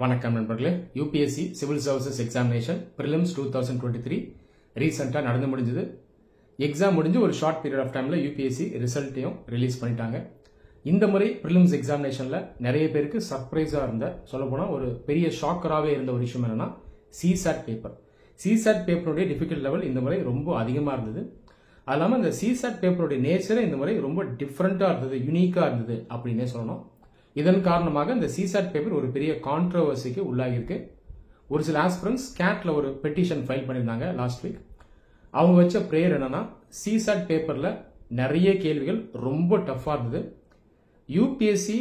வணக்கம் நண்பர்களே. UPSC civil services examination prelims 2023 ரீசெண்டாக நடந்து முடிஞ்சது. எக்ஸாம் முடிஞ்சு ஒரு ஷார்ட் பீரியட் ஆஃப் டைமில் யூபிஎஸ்சி ரிசல்ட்டையும் ரிலீஸ் பண்ணிட்டாங்க. இந்த முறை ப்ரிலிம்ஸ் எக்ஸாமினேஷனில் நிறைய பேருக்கு சர்ப்ரைஸாக இருந்த, சொல்லப்போனால் ஒரு பெரிய ஷாக்கராகவே இருந்த ஒரு விஷயம் என்னென்னா சிசாட் பேப்பர். சிசாட் பேப்பருடைய டிஃபிகல்ட் லெவல் இந்த முறை ரொம்ப அதிகமாக இருந்தது. அது இல்லாமல் இந்த சிசாட் பேப்பருடைய நேச்சரே இந்த முறை ரொம்ப டிஃப்ரெண்ட்டாக இருந்தது, யூனிக்காக இருந்தது அப்படின்னே சொல்லணும். இதன் காரணமாக இந்த சிசாட் பேப்பர் ஒரு பெரிய கான்ட்ரவர்சிக்கு உள்ளாகிருக்கு. ஒரு சில ஆஸ்பிரன்ஸ் கேட்ல ஒரு பெட்டிஷன் ஃபைல் பண்ணியிருந்தாங்க லாஸ்ட் வீக். அவங்க வச்ச ப்ரேயர் என்னன்னா, சிசாட் பேப்பர்ல நிறைய கேள்விகள் ரொம்ப டஃப்பாக இருந்தது. யூபிஎஸ்சி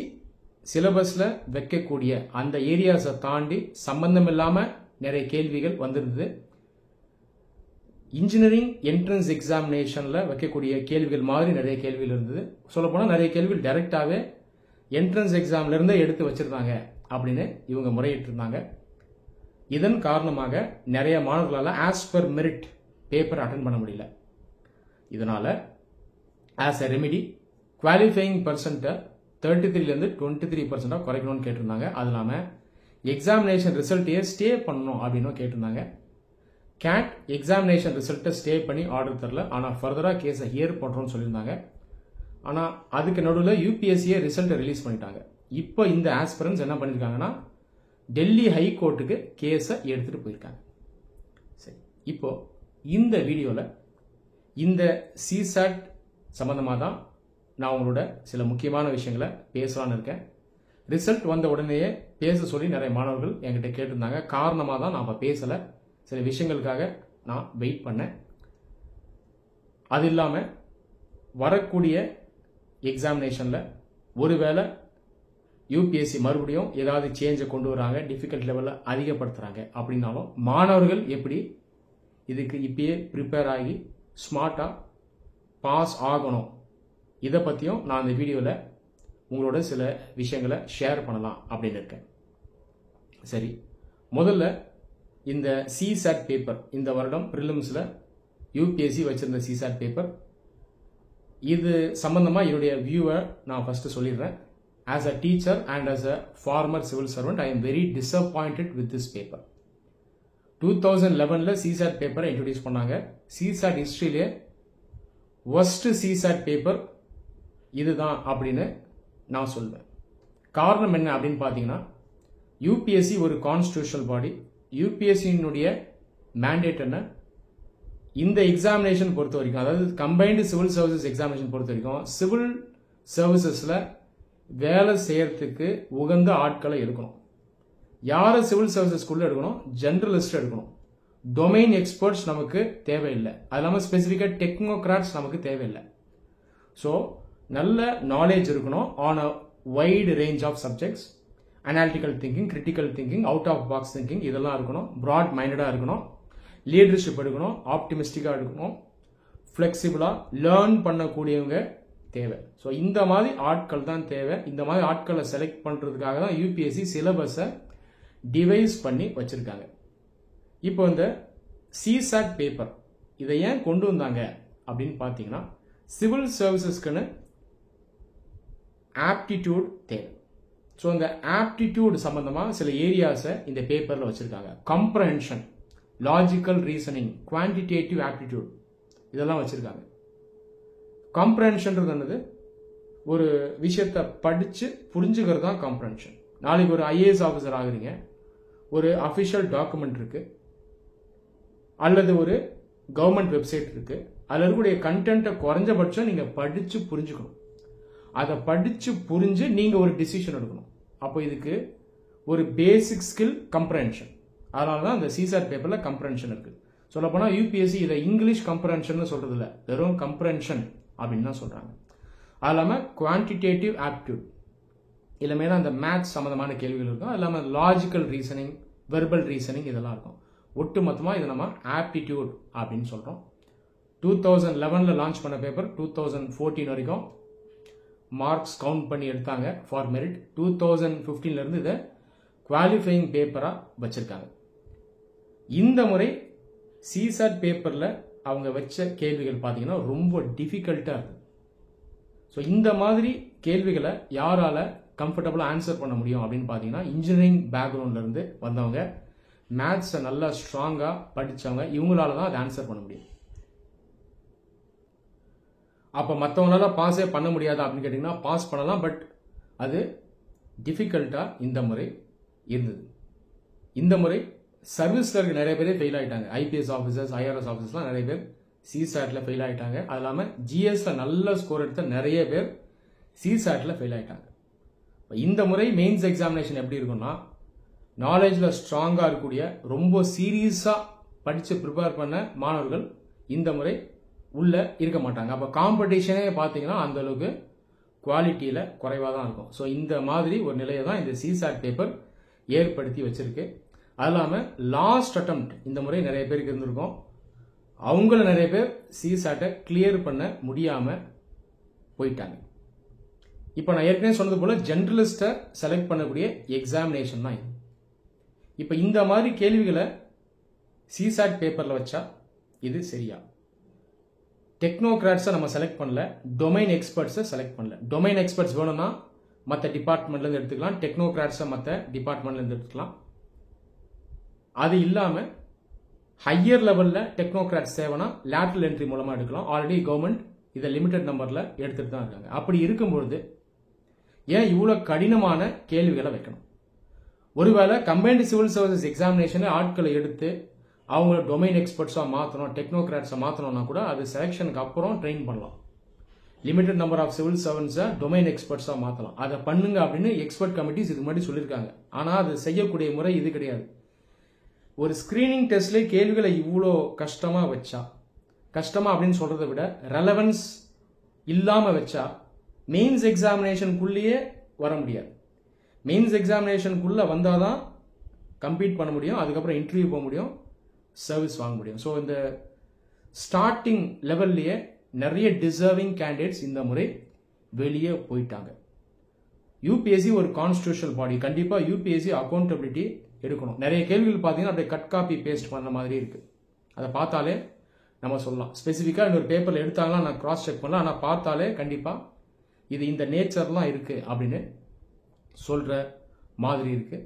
சிலபஸ்ல வைக்கக்கூடிய அந்த ஏரியாஸை தாண்டி சம்பந்தம் இல்லாம நிறைய கேள்விகள் வந்திருந்தது. இன்ஜினியரிங் என்ட்ரன்ஸ் எக்ஸாமினேஷன்ல வைக்கக்கூடிய கேள்விகள் மாதிரி நிறைய கேள்விகள் இருந்தது. சொல்லப்போனால் நிறைய கேள்விகள் டைரக்டாவே என்ட்ரன்ஸ் எக்ஸாம்ல இருந்தே எடுத்து வச்சிருந்தாங்க அப்படின்னு இவங்க முறையிட்டு இருந்தாங்க. இதன் காரணமாக நிறைய மாணவர்களால் as per merit paper attend பண்ண முடியல. இதனால ஆஸ் எ ரெமிடி குவாலிஃபையிங் பர்சன்ட்டை 33% 23% குறைக்கணும்னு கேட்டிருந்தாங்க. அது இல்லாமல் எக்ஸாமினேஷன் ரிசல்ட்டையே ஸ்டே பண்ணணும் அப்படின்னு கேட்டிருந்தாங்க. கேட் எக்ஸாமினேஷன் ரிசல்ட்டை ஸ்டே பண்ணி ஆர்டர் தரல, ஆனால் ஃபர்தராக கேஸை ஹியர் பண்ணுறோம்னு சொல்லியிருந்தாங்க. ஆனால் அதுக்கு நடுவில் யூபிஎஸ்சியை ரிசல்ட்டை ரிலீஸ் பண்ணிட்டாங்க. இப்போ இந்த ஆஸ்பிரன்ஸ் என்ன பண்ணியிருக்காங்கன்னா, டெல்லி ஹைகோர்ட்டுக்கு கேஸை எடுத்துகிட்டு போயிருக்காங்க. சரி, இப்போ இந்த வீடியோவில் இந்த சிசாட் சம்மந்தமாக தான் நான் உங்களோட சில முக்கியமான விஷயங்களை பேசலான்னு இருக்கேன். ரிசல்ட் வந்த உடனேயே பேச சொல்லி நிறைய மாணவர்கள் என்கிட்ட கேட்டிருந்தாங்க. காரணமாக தான் நான் அப்போ பேசலை, சில விஷயங்களுக்காக நான் வெயிட் பண்ணேன். அது இல்லாமல் வரக்கூடிய எக்ஸாமினேஷனில் ஒருவேளை யூபிஎஸ்சி மறுபடியும் ஏதாவது சேஞ்சை கொண்டு வராங்க, டிஃபிகல்ட் லெவலில் அதிகப்படுத்துகிறாங்க அப்படின்னாலும் மாணவர்கள் எப்படி இதுக்கு இப்பயே ப்ரிப்பேர் ஆகி ஸ்மார்ட்டாக பாஸ் ஆகணும், இதை பற்றியும் நான் இந்த வீடியோவில் உங்களோட சில விஷயங்களை ஷேர் பண்ணலாம் அப்படின்னு இருக்கேன். சரி, முதல்ல இந்த சிசாட் பேப்பர், இந்த வருடம் ப்ரிலிம்ஸில் யூபிஎஸ்சி வச்சிருந்த சிசாட் பேப்பர், இது சம்பந்தமாக என்னுடைய வியூவை நான் ஃபர்ஸ்ட் சொல்லிடுறேன். As a teacher and as a former civil servant, I am very disappointed with this paper. 2011 CSAT பேப்பரை இன்ட்ரோடியூஸ் பண்ணாங்க. சிசாட் ஹிஸ்டரியிலே ஒர்ஸ்ட் சிசாட் பேப்பர் இதுதான் அப்படின்னு நான் சொல்வேன். காரணம் என்ன அப்படின்னு பார்த்தீங்கன்னா, யூபிஎஸ்சி ஒரு கான்ஸ்டிடியூஷனல் பாடி. யூபிஎஸ்சியினுடைய மேண்டேட் என்ன, இந்த எக்ஸாமினேஷன் பொறுத்த வரைக்கும், அதாவது கம்பைன்டு சிவில் சர்வீசஸ் எக்ஸாமினேஷன் பொறுத்த வரைக்கும், சிவில் சர்வீசஸில் வேலை செய்யறதுக்கு உகந்த ஆட்களை எடுக்கணும். யாரை சிவில் சர்வீசஸ்குள்ளே எடுக்கணும்? ஜெனரலிஸ்ட் எடுக்கணும். டொமைன் எக்ஸ்பர்ட்ஸ் நமக்கு தேவையில்லை. அது இல்லாமல் ஸ்பெசிஃபிக்காக டெக்னோக்ராட்ஸ் நமக்கு தேவையில்லை. ஸோ நல்ல நாலேஜ் இருக்கணும் on a wide range of subjects. Analytical thinking, critical thinking, out of box thinking இதெல்லாம் இருக்கணும். ப்ராட் மைண்டடாக இருக்கணும். லீடர்ஷிப் எடுக்கணும். ஆப்டிமிஸ்டிக்காக எடுக்கணும். ஃப்ளெக்சிபிளாக லேர்ன் பண்ணக்கூடியவங்க தேவை. ஸோ இந்த மாதிரி ஆட்கள் தான் தேவை. இந்த மாதிரி ஆட்களை செலக்ட் பண்ணுறதுக்காக தான் யூபிஎஸ்சி சிலபஸை டிவைஸ் பண்ணி வச்சிருக்காங்க. இப்போ இந்த சிசாட் பேப்பர் இதை ஏன் கொண்டு வந்தாங்க அப்படின்னு பார்த்தீங்கன்னா, சிவில் சர்வீசஸ்க்குன்னு ஆப்டிடியூட் தேவை. ஸோ இந்த ஆப்டிடியூட் சம்பந்தமாக சில ஏரியாஸை இந்த பேப்பரில் வச்சிருக்காங்க. கம்ப்ரஹென்ஷன், லாஜிக்கல் ரீசனிங், குவான்டிடேட்டிவ் ஆப்டிடியூட் இதெல்லாம் வச்சிருக்காங்க. காம்ப்ரஹென்ஷன்றது என்னது? ஒரு விஷயத்தை படித்து புரிஞ்சுக்கிறது தான் காம்ப்ரஹென்ஷன். நாளைக்கு ஒரு ஐஏஎஸ் ஆஃபீஸர் ஆகுறீங்க, ஒரு அஃபிஷியல் டாக்குமெண்ட் இருக்கு, அல்லது ஒரு கவர்மெண்ட் வெப்சைட் இருக்கு, அதில் இருக்கக்கூடிய கண்டென்ட்டை குறைஞ்சபட்சம் நீங்கள் படித்து புரிஞ்சுக்கணும். அதை படித்து புரிஞ்சு நீங்கள் ஒரு டிசிஷன் எடுக்கணும். அப்போ இதுக்கு ஒரு பேசிக் ஸ்கில் கம்ப்ரஹென்ஷன். அதனால தான் இந்த சிசாட் பேப்பரில் கம்ப்ரஹென்ஷன் இருக்கு. சொல்லப்போனால் யூபிஎஸ்சி இதை இங்கிலீஷ் கம்ப்ரஹென்ஷன் சொல்றது இல்லை, வெறும் கம்ப்ரஹென்ஷன் அப்படின்னு தான் சொல்றாங்க. அது இல்லாமல் குவான்டிடேட்டிவ் ஆப்டிடியூட், இல்லைமே அந்த மேத்ஸ் சம்பந்தமான கேள்விகள் இருக்கும். அது இல்லாமல் லாஜிக்கல் ரீசனிங், வெர்பல் ரீசனிங் இதெல்லாம் இருக்கும். ஒட்டு மொத்தமாக இதை நம்ம ஆப்டிடியூட் அப்படின்னு சொல்றோம். 2011 லான்ச் பண்ண பேப்பர் 2014 வரைக்கும் மார்க்ஸ் கவுண்ட் பண்ணி எடுத்தாங்க ஃபார் மெரிட். 2015 இருந்து இதை குவாலிஃபையிங் பேப்பராக வச்சிருக்காங்க. இந்த முறை சிசாட் பேப்பரில் அவங்க வச்ச கேள்விகள் பார்த்தீங்கன்னா ரொம்ப டிஃபிகல்ட்டாக இருக்குது. ஸோ இந்த மாதிரி கேள்விகளை யாரால கம்ஃபர்டபுளாக ஆன்சர் பண்ண முடியும் அப்படின்னு பார்த்தீங்கன்னா இன்ஜினியரிங் பேக்ரவுண்ட்லேருந்து வந்தவங்க, மேத்ஸை நல்லா ஸ்ட்ராங்காக படித்தவங்க, இவங்களால தான் அதை ஆன்சர் பண்ண முடியும். அப்போ மற்றவங்களால பாஸே பண்ண முடியாதா அப்படின்னு கேட்டிங்கன்னா பாஸ் பண்ணலாம், பட் அது டிஃபிகல்ட்டாக இந்த முறை இருந்தது. இந்த முறை சர்வீஸில் நிறைய பேர் ஃபெயில் ஆகிட்டாங்க. ஐபிஎஸ் ஆஃபீஸர்ஸ், ஐஆர்எஸ் ஆஃபீஸர்ஸ்லாம் நிறைய பேர் சிசாட்டில் ஃபெயில் ஆகிட்டாங்க. அது இல்லாமல் ஜிஎஸ்ல நல்ல ஸ்கோர் எடுத்த நிறைய பேர் சிசாட்டில் ஃபெயில் ஆகிட்டாங்க. இந்த முறை மெயின்ஸ் எக்ஸாமினேஷன் எப்படி இருக்குன்னா, நாலேஜில் ஸ்ட்ராங்காக இருக்கக்கூடிய ரொம்ப சீரியஸாக படித்து ப்ரிப்பேர் பண்ண மாணவர்கள் இந்த முறை உள்ளே இருக்க மாட்டாங்க. அப்போ காம்படிஷனே பார்த்தீங்கன்னா அந்தளவுக்கு குவாலிட்டியில் குறைவாக தான் இருக்கும். ஸோ இந்த மாதிரி ஒரு நிலையை தான் இந்த சிசாட் பேப்பர் ஏற்படுத்தி வச்சிருக்கு. அது இல்லாமல் லாஸ்ட் அட்டெம்ப்ட் இந்த முறை நிறைய பேருக்கு இருந்திருக்கும். அவங்கள நிறைய பேர் சிசாட்டை கிளியர் பண்ண முடியாமல் போயிட்டாங்க. இப்போ நான் ஏற்கனவே சொன்னது போல ஜென்ரலிஸ்ட்டை செலக்ட் பண்ணக்கூடிய எக்ஸாமினேஷன் தான் இது. இப்போ இந்த மாதிரி கேள்விகளை சிசாட் பேப்பரில் வச்சா இது சரியா? டெக்னோக்ராட்ஸை நம்ம செலக்ட் பண்ணல, டொமைன் எக்ஸ்பர்ட்ஸை செலக்ட் பண்ணல. டொமைன் எக்ஸ்பர்ட்ஸ் வேணும்னா மற்ற டிபார்ட்மெண்ட்லேருந்து எடுத்துக்கலாம், டெக்னோக்ராட்ஸை மற்ற டிபார்ட்மெண்ட்லேருந்து எடுத்துக்கலாம். அது இல்லாமல் ஹையர் லெவலில் டெக்னோக்ராட்ஸ் தேவைன்னா லேட்டரல் என்ட்ரி மூலமாக எடுக்கலாம். ஆல்ரெடி கவர்மெண்ட் இதை லிமிடெட் நம்பரில் எடுத்துகிட்டு தான் இருக்காங்க. அப்படி இருக்கும்பொழுது ஏன் இவ்வளோ கடினமான கேள்விகளை வைக்கணும்? ஒருவேளை கம்பைன்டு சிவில் சர்வீசஸ் எக்ஸாமினேஷனில் ஆட்களை எடுத்து அவங்கள டொமைன் எக்ஸ்பர்ட்ஸாக மாற்றணும், டெக்னோக்ராட்ஸை மாற்றணும்னா கூட அது செலெக்ஷனுக்கு அப்புறம் ட்ரெயின் பண்ணலாம். லிமிடெட் நம்பர் ஆஃப் சிவில் சர்வன்ஸை டொமைன் எக்ஸ்பர்ட்ஸாக மாற்றலாம். அதை பண்ணுங்க அப்படின்னு எக்ஸ்பர்ட் கமிட்டிஸ் இதுக்கு முன்னாடி சொல்லியிருக்காங்க. ஆனால் அது செய்யக்கூடிய முறை இது கிடையாது. ஒரு ஸ்கிரீனிங் டெஸ்ட்லேயே கேள்விகளை இவ்வளோ கஷ்டமாக வச்சா, கஷ்டமாக அப்படின்னு சொல்கிறத விட ரெலவன்ஸ் இல்லாமல் வச்சா மெயின்ஸ் எக்ஸாமினேஷனுக்குள்ளேயே வர முடியாது. மெயின்ஸ் எக்ஸாமினேஷனுக்குள்ளே வந்தால் தான் கம்ப்ளீட் பண்ண முடியும், அதுக்கப்புறம் இன்டர்வியூ போக முடியும், சர்வீஸ் வாங்க முடியும். ஸோ இந்த ஸ்டார்டிங் லெவல்லையே நிறைய டிசர்விங் கேண்டிடேட்ஸ் இந்த முறை வெளியே போயிட்டாங்க. யூபிஎஸ்சி ஒரு கான்ஸ்டிடியூஷனல் பாடி, கண்டிப்பாக யூபிஎஸ்சி அக்கௌண்டபிலிட்டி எடுக்கணும். நிறைய கேள்விகள் பார்த்தீங்கன்னா அப்படியே கட் காப்பி பேஸ்ட் பண்ண மாதிரி இருக்குது. அதை பார்த்தாலே நம்ம சொல்லலாம். ஸ்பெசிஃபிக்காக இன்னொரு பேப்பரில் எடுத்தாங்களா நான் கிராஸ் செக் பண்ணலாம், ஆனால் பார்த்தாலே கண்டிப்பாக இது இந்த நேச்சர்லாம் இருக்குது அப்படின்னு சொல்கிற மாதிரி இருக்குது.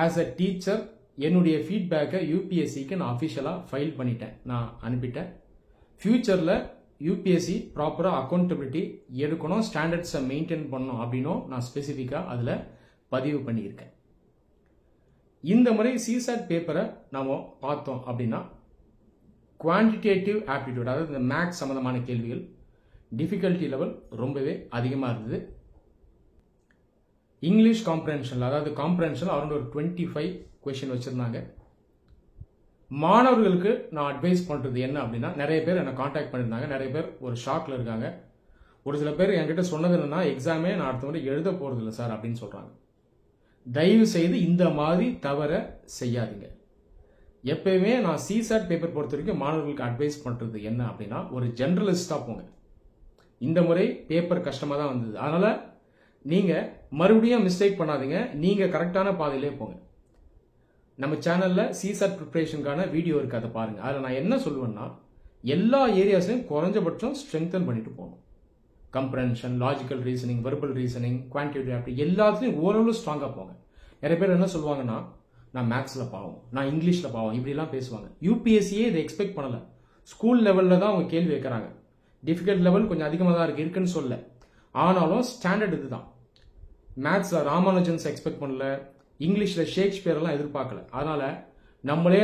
ஆஸ் அ டீச்சர் என்னுடைய ஃபீட்பேக்கை யூபிஎஸ்சிக்கு நான் அஃபிஷியலாக ஃபைல் பண்ணிட்டேன், நான் அனுப்பிட்டேன். ஃப்யூச்சரில் யூபிஎஸ்சி ப்ராப்பராக அக்கௌண்டபிலிட்டி எடுக்கணும், ஸ்டாண்டர்ட்ஸை மெயின்டைன் பண்ணணும் அப்படின்னும் நான் ஸ்பெசிஃபிக்காக அதில் பதிவு பண்ணியிருக்கேன். இந்த முறை சிசாட் பேப்பரை நாம் பார்த்தோம் அப்படின்னா குவான்டிடேட்டிவ் ஆப்டிடியூட், அதாவது இந்த மேக்ஸ் சம்மந்தமான கேள்விகள் டிஃபிகல்ட்டி லெவல் ரொம்பவே அதிகமாக இருந்தது. இங்கிலீஷ் காம்ப்ரஹென்ஷன், அதாவது காம்ப்ரஹென்ஷன் அரௌண்ட் ஒரு 25 கொஸ்டின் வச்சுருந்தாங்க. மாணவர்களுக்கு நான் அட்வைஸ் பண்ணுறது என்ன அப்படின்னா, நிறைய பேர் என்னை காண்டாக்ட் பண்ணியிருந்தாங்க, நிறைய பேர் ஒரு ஷாக்கில் இருக்காங்க. ஒரு சில பேர் என்கிட்ட சொன்னது என்னன்னா, எக்ஸாமே நான் அடுத்த முறை எழுத போகிறது இல்லை சார் அப்படின்னு சொல்கிறாங்க. தயவு செய்து இந்த மாதிரி தவற செய்யாதீங்க. எப்பயுமே நான் சிசாட் பேப்பர் பொறுத்த வரைக்கும் மாணவர்களுக்கு அட்வைஸ் பண்ணுறது என்ன அப்படின்னா, ஒரு ஜென்ரலிஸ்டாக போங்க. இந்த முறை பேப்பர் கஷ்டமாக தான் வந்தது, அதனால் நீங்கள் மறுபடியும் மிஸ்டேக் பண்ணாதீங்க, நீங்கள் கரெக்டான பாதையிலே போங்க. நம்ம சேனலில் சிசாட் ப்ரிப்பரேஷனுக்கான வீடியோ இருக்குது, அதை பாருங்கள். அதில் நான் என்ன சொல்லுவேன்னா, எல்லா ஏரியாஸ்லையும் குறைஞ்சபட்சம் ஸ்ட்ரெங்தன் பண்ணிட்டு போகணும். Comprehension, logical reasoning, verbal reasoning, quantitative aptitude எல்லாத்துலையும் ஓரளவு ஸ்ட்ராங்காக போங்க. நிறைய பேர் என்ன சொல்லுவாங்கன்னா, நான் மேக்ஸில் பாவம், நான் இங்கிலீஷில் பாவம், இப்படிலாம் பேசுவாங்க. யூபிஎஸ்சியே இதை எக்ஸ்பெக்ட் பண்ணலை. ஸ்கூல் லெவலில் தான் அவங்க கேள்வி வைக்கிறாங்க. டிஃபிகல்ட் லெவல் கொஞ்சம் அதிகமாக தான் இருக்குன்னு சொல்ல, ஆனாலும் ஸ்டாண்டர்ட் இதுதான். மேத்ஸில் ராமானுஜன்ஸ் எக்ஸ்பெக்ட் பண்ணல, இங்கிலீஷில் ஷேக்ஸ்பியர்லாம் எதிர்பார்க்கல. அதனால்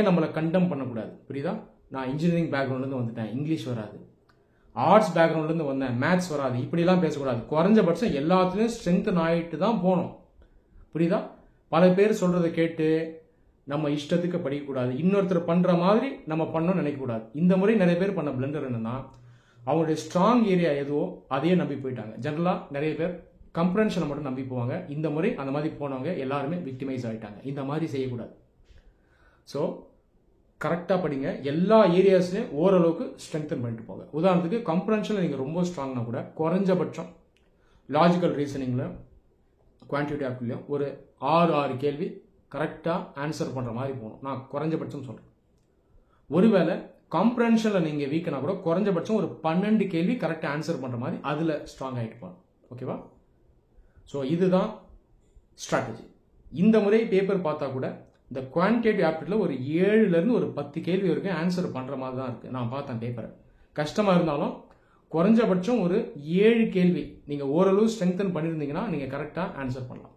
நம்மளை கண்டம் பண்ணக்கூடாது, புரியுதா? நான் இன்ஜினியரிங் பேக்ரவுண்ட்லேருந்து வந்துட்டேன், இங்கிலீஷ் வராது. ஆர்ட்ஸ் பேக்ரவுண்ட்லேருந்து வந்தேன், மேத்ஸ் வராது, இப்படிலாம் பேசக்கூடாது. குறைஞ்சபட்சம் எல்லாத்துலேயும் ஸ்ட்ரென்தன் ஆகிட்டு தான் போகணும், புரியுதா? பல பேர் சொல்கிறத கேட்டு நம்ம இஷ்டத்துக்கு படிக்கக்கூடாது, இன்னொருத்தர் பண்ணுற மாதிரி நம்ம பண்ணணும்னு நினைக்கக்கூடாது. இந்த முறை நிறைய பேர் பண்ண பிளண்டர் என்னன்னா, அவங்களுடைய ஸ்ட்ராங் ஏரியா எதுவோ அதையே நம்பி போயிட்டாங்க. ஜென்ரலாக நிறைய பேர் கம்ப்ரஹென்ஷனை மட்டும் நம்பி போவாங்க. இந்த முறை அந்த மாதிரி போனவங்க எல்லாருமே விக்டிமைஸ் ஆகிட்டாங்க. இந்த மாதிரி செய்யக்கூடாது. ஸோ கரெக்டாக படிங்க, எல்லா ஏரியாஸ்லையும் ஓரளவுக்கு ஸ்ட்ரெங்தன் பண்ணிட்டு போங்க. உதாரணத்துக்கு கம்ப்ரஹென்ஷனில் நீங்கள் ரொம்ப ஸ்ட்ராங்னா கூட குறைஞ்சபட்சம் லாஜிக்கல் ரீசனிங்கில், குவான்டிடேட்டிவ் ஆப்டிடியூட்லையும் ஒரு 6 கேள்வி கரெக்டாக ஆன்சர் பண்ணுற மாதிரி போகணும். நான் குறைஞ்சபட்சம் சொல்கிறேன். ஒருவேளை காம்ப்ரஹென்ஷனில் நீங்கள் வீக்குனா கூட குறைஞ்சபட்சம் ஒரு 12 கேள்வி கரெக்டாக ஆன்சர் பண்ணுற மாதிரி அதில் ஸ்ட்ராங் ஆகிட்டு போகணும். ஓகேவா? ஸோ இதுதான் ஸ்ட்ராட்டஜி. இந்த முறை பேப்பர் பார்த்தா கூட இந்த குவான்டிடேட்டிவ் ஆப்டிடியூட்ல ஒரு 7லேருந்து ஒரு 10 கேள்வி வரைக்கும் ஆன்சர் பண்ணுற மாதிரி தான் இருக்குது. நான் பார்த்தேன் பேப்பரை. கஷ்டமாக இருந்தாலும் குறைஞ்சபட்சம் ஒரு 7 கேள்வி நீங்கள் ஓரளவு ஸ்ட்ரெங்தன் பண்ணியிருந்தீங்கன்னா நீங்கள் கரெக்டாக ஆன்சர் பண்ணலாம்.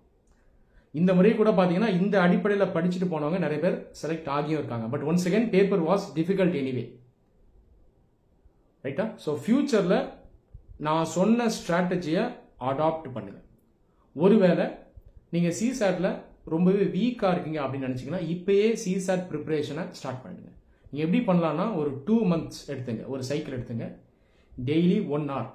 இந்த முறை கூட பார்த்தீங்கன்னா இந்த அடிப்படையில் படிச்சுட்டு போனவங்க நிறைய பேர் செலக்ட் ஆகியும் இருக்காங்க. But once again paper was difficult anyway. ரைட்டா? ஸோ ஃபியூச்சரில் நான் சொன்ன ஸ்ட்ராட்டஜியை அடாப்ட் பண்ணுங்க. ஒருவேளை நீங்கள் சிசாட்டில் ரொம்பவே வீக்காக இருக்கீங்க அப்படின்னு நினச்சிங்கன்னா இப்பயே சிசாட் ப்ரிப்பரேஷனை ஸ்டார்ட் பண்ணுங்க. நீங்கள் எப்படி பண்ணலான்னா ஒரு 2 months எடுத்துங்க, ஒரு சைக்கிள் எடுத்துங்க, டெய்லி 1 hour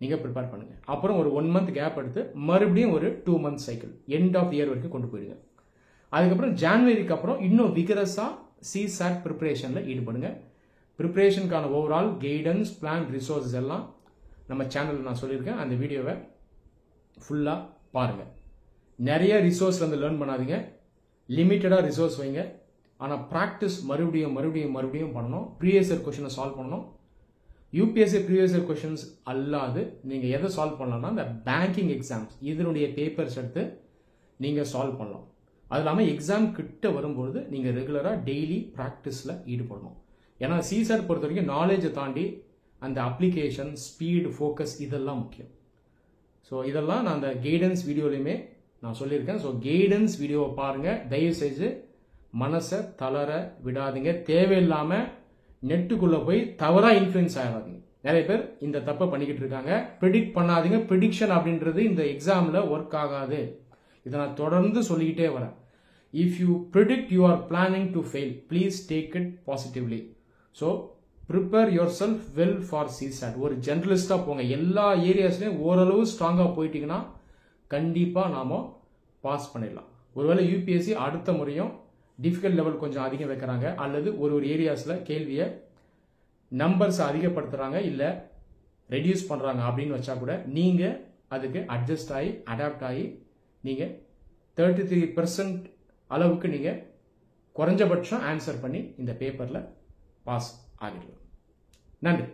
நீங்கள் ப்ரிப்பேர் பண்ணுங்க. அப்புறம் ஒரு 1 month கேப் எடுத்து மறுபடியும் ஒரு 2 months cycle end of year வரைக்கும் கொண்டு போயிடுங்க. அதுக்கப்புறம் ஜான்வரிக்கு அப்புறம் இன்னும் விகரஸாக சிசாட் ப்ரிப்பரேஷனில் ஈடுபடுங்க. ப்ரிப்பரேஷனுக்கான ஓவரால் கைடன்ஸ், பிளான், ரிசோர்ஸஸ் எல்லாம் நம்ம சேனலில் நான் சொல்லியிருக்கேன். அந்த வீடியோவை ஃபுல்லாக பாருங்கள். நிறைய ரிசோர்ஸ் வந்து லேர்ன் பண்ணாதீங்க, லிமிட்டடாக ரிசோர்ஸ் வைங்க. ஆனால் ப்ராக்டிஸ் மறுபடியும் மறுபடியும் மறுபடியும் பண்ணணும். ப்ரீவியஸ் இயர் கொஷினை சால்வ் பண்ணணும். யூபிஎஸ்சி ப்ரீவியஸ் இயர் கொஷின்ஸ் அல்லாது நீங்கள் எதை சால்வ் பண்ணலாம்னா இந்த பேங்கிங் எக்ஸாம்ஸ் இதனுடைய பேப்பர்ஸ் எடுத்து நீங்கள் சால்வ் பண்ணலாம். அது இல்லாமல் எக்ஸாம் கிட்ட வரும்போது நீங்கள் ரெகுலராக டெய்லி ப்ராக்டிஸில் ஈடுபடணும். ஏன்னா சிசாட் பொறுத்த வரைக்கும் நாலேஜை தாண்டி அந்த அப்ளிகேஷன், ஸ்பீடு, ஃபோக்கஸ் இதெல்லாம் முக்கியம். ஸோ இதெல்லாம் நான் அந்த கைடன்ஸ் வீடியோலையுமே நான் சொல்லியிருக்கேன். ஸோ கைடன்ஸ் வீடியோவை பாருங்கள். தயவு செஞ்சு மனசை தளர விடாதீங்க. தேவையில்லாமல் நெட்டுக்குள்ளே போய் தவறாக இன்ஃப்ளூயன்ஸ் ஆகாதீங்க. நிறைய பேர் இந்த தப்பை பண்ணிக்கிட்டு இருக்காங்க. ப்ரிடிக்ட் பண்ணாதீங்க. ப்ரிடிக்ஷன் அப்படின்றது இந்த எக்ஸாமில் ஒர்க் ஆகாது. இதை நான் தொடர்ந்து சொல்லிக்கிட்டே வரேன். If you predict you are planning to fail, please take it positively. So prepare your self well for CSAT. ஒரு ஜெர்னலிஸ்டாக போங்க. எல்லா ஏரியாஸ்லையும் ஓரளவு ஸ்ட்ராங்காக போயிட்டீங்கன்னா கண்டிப்பாக நாம் பாஸ் பண்ணிடலாம். ஒருவேளை யூபிஎஸ்சி அடுத்த முறையும் டிஃபிகல்ட் லெவல் கொஞ்சம் அதிகம் வைக்கிறாங்க, அல்லது ஒரு ஏரியாஸில் கேள்வியை நம்பர்ஸை அதிகப்படுத்துகிறாங்க இல்லை ரெடியூஸ் பண்ணுறாங்க அப்படின்னு வச்சா கூட நீங்கள் அதுக்கு அட்ஜஸ்ட் ஆகி அடாப்ட் ஆகி நீங்கள் 33% அளவுக்கு நீங்கள் குறைஞ்சபட்சம் ஆன்சர் பண்ணி இந்த பேப்பரில் பாஸ் ஆகிடலாம். நன்றி.